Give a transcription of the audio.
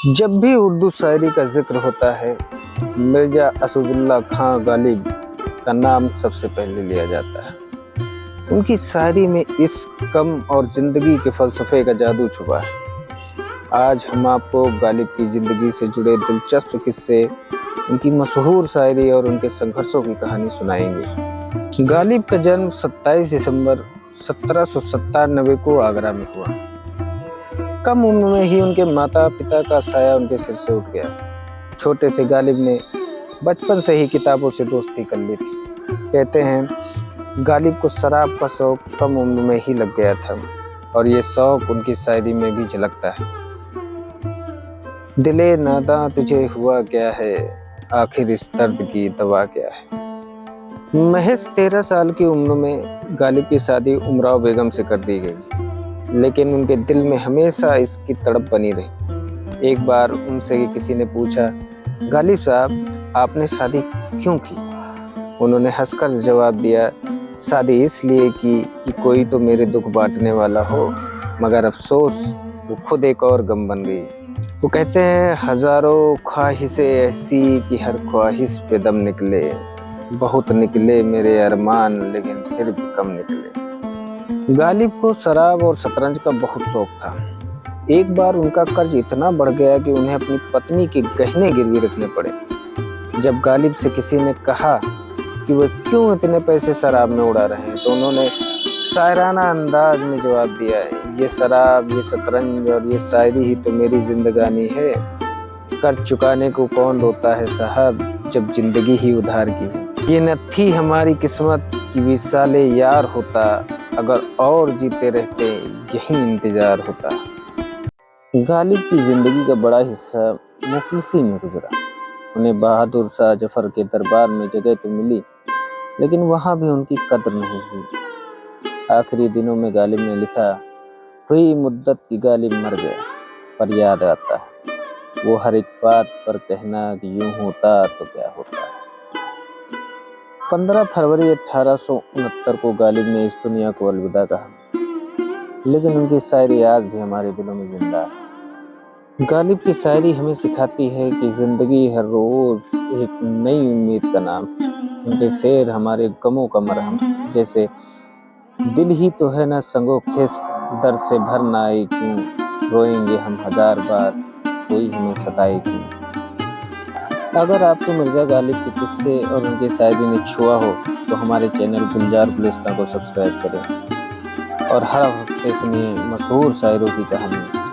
जब भी उर्दू शायरी का जिक्र होता है, मिर्ज़ा असदुल्लाह खां गालिब का नाम सबसे पहले लिया जाता है। उनकी शायरी में इश्क, गम और ज़िंदगी के फ़लसफ़े का जादू छुपा है। आज हम आपको गालिब की ज़िंदगी से जुड़े दिलचस्प किस्से, उनकी मशहूर शायरी और उनके संघर्षों की कहानी सुनाएंगे। गालिब का जन्म 27 दिसंबर 1797 को आगरा में हुआ। कम उम्र में ही उनके माता पिता का साया उनके सिर से उठ गया। छोटे से गालिब ने बचपन से ही किताबों से दोस्ती कर ली थी। कहते हैं गालिब को शराब का शौक कम उम्र में ही लग गया था और ये शौक उनकी शायरी में भी झलकता है। दिले नादां तुझे हुआ क्या है, आखिर इस दर्द की दवा क्या है। महज 13 साल की उम्र में गालिब की शादी उमराव बेगम से कर दी गई, लेकिन उनके दिल में हमेशा इसकी तड़प बनी रही। एक बार उनसे किसी ने पूछा, गालिब साहब आपने शादी क्यों की? उन्होंने हंसकर जवाब दिया, शादी इसलिए की कि कोई तो मेरे दुख बांटने वाला हो, मगर अफसोस वो खुद एक और गम बन गई। वो कहते हैं हजारों ख्वाहिशें ऐसी कि हर ख्वाहिश पे दम निकले, बहुत निकले मेरे अरमान लेकिन फिर भी कम निकले। गालिब को शराब और शतरंज का बहुत शौक था। एक बार उनका कर्ज इतना बढ़ गया कि उन्हें अपनी पत्नी के गहने गिरवी रखने पड़े। जब गालिब से किसी ने कहा कि वे क्यों इतने पैसे शराब में उड़ा रहे हैं, तो उन्होंने शायराना अंदाज में जवाब दिया, ये शराब, ये शतरंज और ये शायरी ही तो मेरी जिंदगानी है। कर्ज चुकाने को कौन रोता है साहब, जब जिंदगी ही उधार की है। ये न थी हमारी किस्मत कि विसाले यार होता, अगर और जीते रहते यही इंतजार होता। गालिब की जिंदगी का बड़ा हिस्सा मुफलिसी में गुजरा। उन्हें बहादुर शाह जफर के दरबार में जगह तो मिली, लेकिन वहां भी उनकी कद्र नहीं हुई। आखिरी दिनों में गालिब ने लिखा, हुई मुद्दत की गालिब मर गया, पर याद आता है वो हर एक बात पर कहना कि यूं होता तो क्या होता। 15 फरवरी 1869 को गालिब ने इस दुनिया को अलविदा कहा, लेकिन उनकी शायरी आज भी हमारे दिलों में जिंदा है। गालिब की शायरी हमें सिखाती है कि जिंदगी हर रोज एक नई उम्मीद का नाम है। उनके शेर हमारे गमों का मरहम, जैसे दिल ही तो है ना संगो खेस, दर्द से भर ना आए क्यों, रोएंगे हम हजार बार, कोई हमें सताए क्यों। अगर आपको मिर्ज़ा गालिब के किस्से और उनकी शायरी ने छुआ हो तो हमारे चैनल गुलजार गुलिस्तां को सब्सक्राइब करें और हर हफ्ते सुनिए मशहूर शायरों की कहानी।